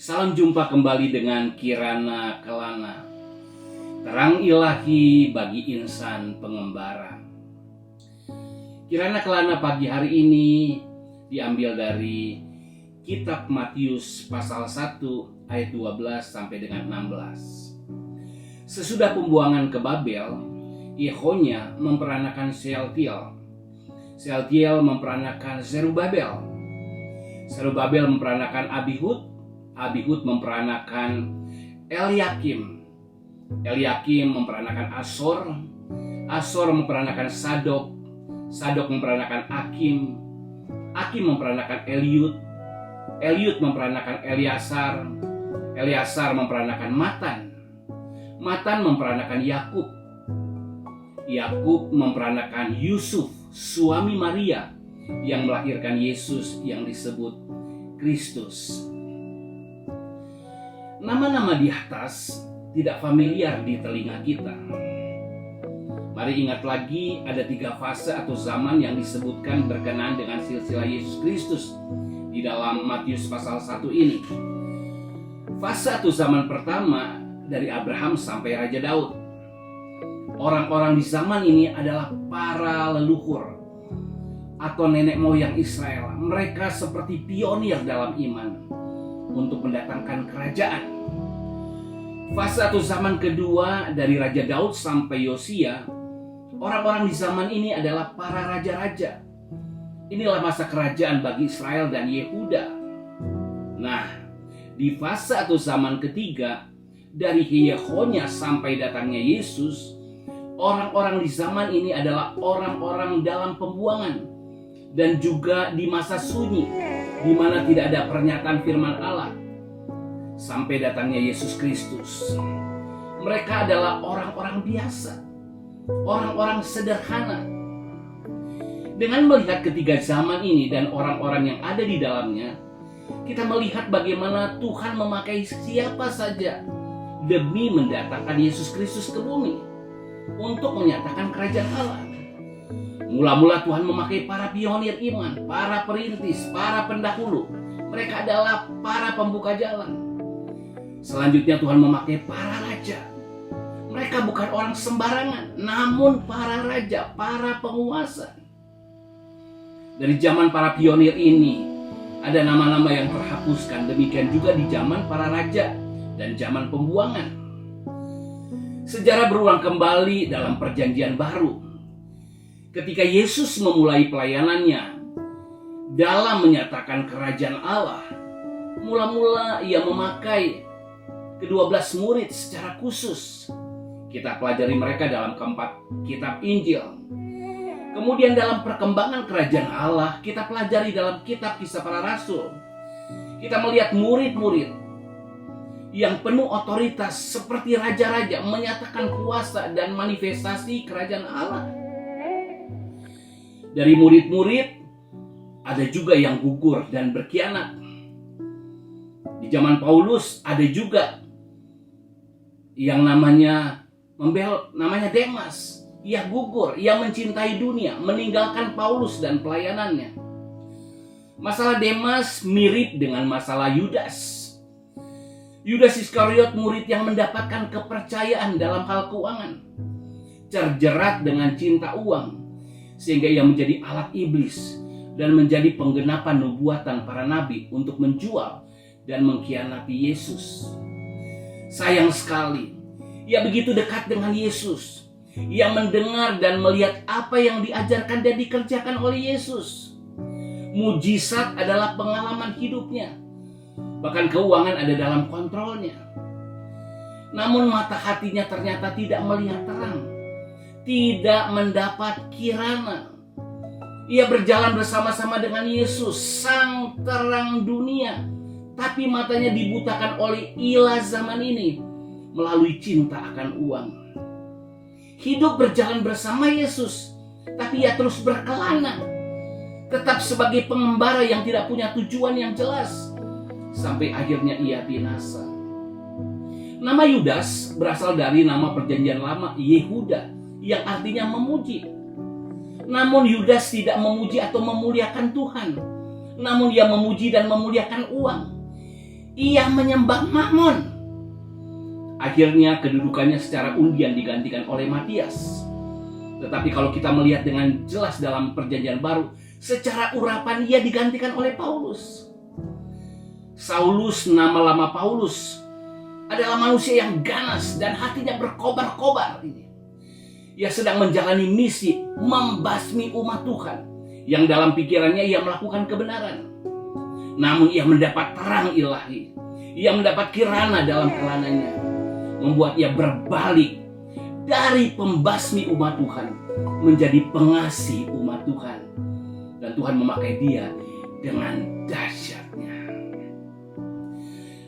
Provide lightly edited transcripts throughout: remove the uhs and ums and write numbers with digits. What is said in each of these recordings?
Salam jumpa kembali dengan Kirana Kelana, terang ilahi bagi insan pengembara. Kirana Kelana pagi hari ini diambil dari kitab Matius pasal 1 ayat 12 sampai dengan 16. Sesudah pembuangan ke Babel, Yehonya memperanakan Sealtiel. Sealtiel memperanakan Zerubabel. Zerubabel memperanakan Abihud. Abihud memperanakan Eliakim. Eliakim memperanakan Asor. Asor memperanakan Sadok. Sadok memperanakan Akim. Akim memperanakan Eliud. Eliud memperanakan Eliasar. Eliasar memperanakan Matan. Matan memperanakan Yakub. Yakub memperanakan Yusuf, suami Maria yang melahirkan Yesus yang disebut Kristus. Nama-nama di atas tidak familiar di telinga kita. Mari ingat lagi, ada 3 fase atau zaman yang disebutkan berkenaan dengan silsilah Yesus Kristus di dalam Matius pasal 1 ini. Fase atau zaman pertama dari Abraham sampai Raja Daud. Orang-orang di zaman ini adalah para leluhur atau nenek moyang Israel. Mereka seperti pionir dalam iman untuk mendatangkan kerajaan. Fase atau zaman kedua dari Raja Daud sampai Yosia, orang-orang di zaman ini adalah para raja-raja. Inilah masa kerajaan bagi Israel dan Yehuda. Nah, di fase atau zaman ketiga dari Yehonya sampai datangnya Yesus, orang-orang di zaman ini adalah orang-orang dalam pembuangan dan juga di masa sunyi, di mana tidak ada pernyataan firman Allah sampai datangnya Yesus Kristus. Mereka adalah orang-orang biasa, orang-orang sederhana. Dengan melihat ketiga zaman ini dan orang-orang yang ada di dalamnya, kita melihat bagaimana Tuhan memakai siapa saja demi mendatangkan Yesus Kristus ke bumi untuk menyatakan kerajaan Allah. Mula-mula Tuhan memakai para pionir iman, para perintis, para pendahulu. Mereka adalah para pembuka jalan. Selanjutnya Tuhan memakai para raja. Mereka bukan orang sembarangan, namun para raja, para penguasa. Dari zaman para pionir ini, ada nama-nama yang terhapuskan. Demikian juga di zaman para raja dan zaman pembuangan. Sejarah berulang kembali dalam perjanjian baru. Ketika Yesus memulai pelayanannya dalam menyatakan kerajaan Allah, mula-mula ia memakai ke-12 murid secara khusus. Kita pelajari mereka dalam keempat kitab Injil. Kemudian dalam perkembangan kerajaan Allah, kita pelajari dalam kitab Kisah Para Rasul. Kita melihat murid-murid yang penuh otoritas seperti raja-raja menyatakan kuasa dan manifestasi kerajaan Allah. Dari murid-murid ada juga yang gugur dan berkhianat. Di zaman Paulus ada juga yang namanya Demas. Ia gugur, ia mencintai dunia, meninggalkan Paulus dan pelayanannya. Masalah Demas mirip dengan masalah Yudas. Yudas Iskariot, murid yang mendapatkan kepercayaan dalam hal keuangan, terjerat dengan cinta uang, sehingga ia menjadi alat iblis dan menjadi penggenapan nubuatan para nabi untuk menjual dan mengkhianati Yesus. Sayang sekali, ia begitu dekat dengan Yesus. Ia mendengar dan melihat apa yang diajarkan dan dikerjakan oleh Yesus. Mujizat adalah pengalaman hidupnya. Bahkan keuangan ada dalam kontrolnya. Namun mata hatinya ternyata tidak melihat terang, tidak mendapat kirana. Ia berjalan bersama-sama dengan Yesus, sang terang dunia, tapi matanya dibutakan oleh ilah zaman ini melalui cinta akan uang. Hidup berjalan bersama Yesus, tapi ia terus berkelana, tetap sebagai pengembara yang tidak punya tujuan yang jelas, sampai akhirnya ia binasa. Nama Yudas berasal dari nama perjanjian lama Yehuda, yang artinya memuji. Namun Yudas tidak memuji atau memuliakan Tuhan, namun ia memuji dan memuliakan uang. ia menyembah Mammon. Akhirnya kedudukannya secara undian digantikan oleh Matias. Tetapi kalau kita melihat dengan jelas dalam Perjanjian Baru, secara urapan ia digantikan oleh Paulus. Saulus, nama lama Paulus, adalah manusia yang ganas dan hatinya berkobar-kobar. Ia sedang menjalani misi membasmi umat Tuhan yang dalam pikirannya ia melakukan kebenaran. Namun ia mendapat terang ilahi. Ia mendapat kirana dalam kelananya, membuat ia berbalik dari pembasmi umat Tuhan menjadi pengasih umat Tuhan. Dan Tuhan memakai dia dengan dahsyatnya.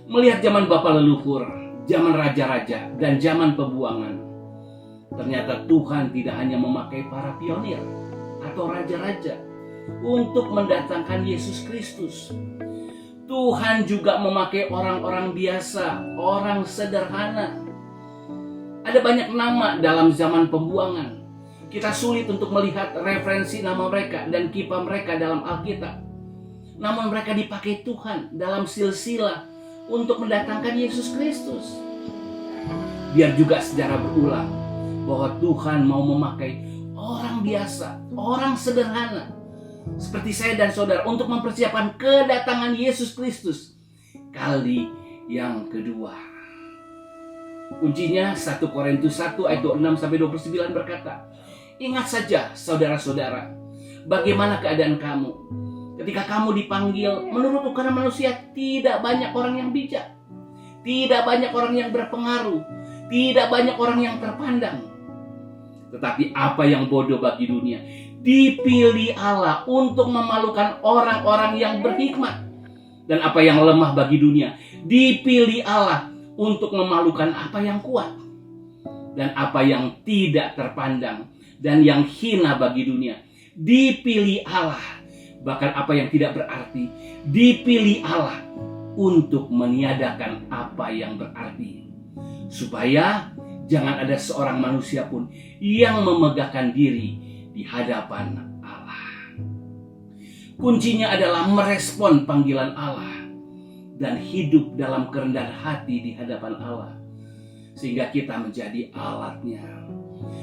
Melihat zaman bapa leluhur, zaman raja-raja, dan zaman pembuangan, ternyata Tuhan tidak hanya memakai para pionir atau raja-raja untuk mendatangkan Yesus Kristus. Tuhan juga memakai orang-orang biasa, orang sederhana. Ada banyak nama dalam zaman pembuangan. Kita sulit untuk melihat referensi nama mereka dan kipa mereka dalam Alkitab. Namun mereka dipakai Tuhan dalam silsilah untuk mendatangkan Yesus Kristus. Biar juga sejarah berulang bahwa Tuhan mau memakai orang biasa, orang sederhana seperti saya dan saudara untuk mempersiapkan kedatangan Yesus Kristus kali yang kedua. Kuncinya 1 Korintus 1 ayat 26-29 berkata, "Ingat saja saudara-saudara, bagaimana keadaan kamu ketika kamu dipanggil menurut ukuran manusia. Tidak banyak orang yang bijak, tidak banyak orang yang berpengaruh, tidak banyak orang yang terpandang. Tetapi apa yang bodoh bagi dunia dipilih Allah untuk memalukan orang-orang yang berhikmat. Dan apa yang lemah bagi dunia dipilih Allah untuk memalukan apa yang kuat. Dan apa yang tidak terpandang dan yang hina bagi dunia dipilih Allah. Bahkan apa yang tidak berarti dipilih Allah untuk meniadakan apa yang berarti. Supaya jangan ada seorang manusia pun yang memegahkan diri di hadapan Allah." Kuncinya adalah merespon panggilan Allah dan hidup dalam kerendahan hati di hadapan Allah, sehingga kita menjadi alatnya.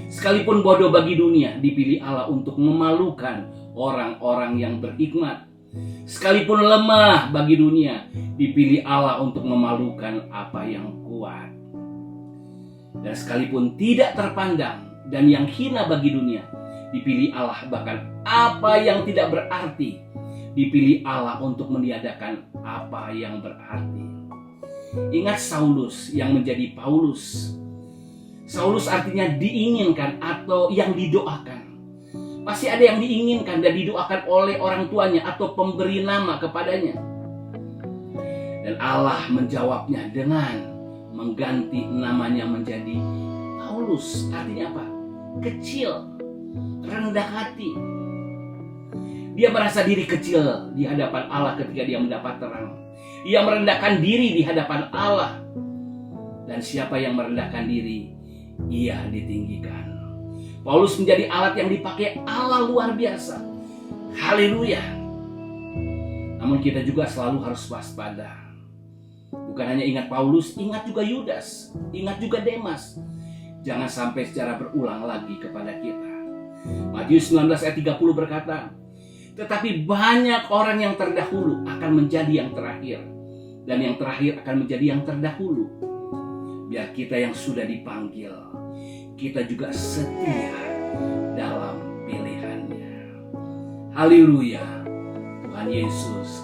Sekalipun bodoh bagi dunia, dipilih Allah untuk memalukan orang-orang yang berhikmat. Sekalipun lemah bagi dunia, dipilih Allah untuk memalukan apa yang kuat. Dan sekalipun tidak terpandang dan yang hina bagi dunia, dipilih Allah. Bahkan apa yang tidak berarti dipilih Allah untuk meniadakan apa yang berarti. Ingat Saulus yang menjadi Paulus. Saulus artinya diinginkan atau yang didoakan. Pasti ada yang diinginkan dan didoakan oleh orang tuanya atau pemberi nama kepadanya. Dan Allah menjawabnya dengan mengganti namanya menjadi Paulus. Artinya apa? Kecil, rendah hati. Dia merasa diri kecil di hadapan Allah ketika dia mendapat terang. Ia merendahkan diri di hadapan Allah. Dan siapa yang merendahkan diri, ia ditinggikan. Paulus menjadi alat yang dipakai Allah luar biasa. Haleluya. Namun kita juga selalu harus waspada. Bukan hanya ingat Paulus, ingat juga Yudas, ingat juga Demas. Jangan sampai sejarah berulang lagi kepada kita. Matius 19 ayat 30 berkata, "Tetapi banyak orang yang terdahulu akan menjadi yang terakhir, dan yang terakhir akan menjadi yang terdahulu." Biar kita yang sudah dipanggil, kita juga setia dalam pilihannya. Haleluya. Tuhan Yesus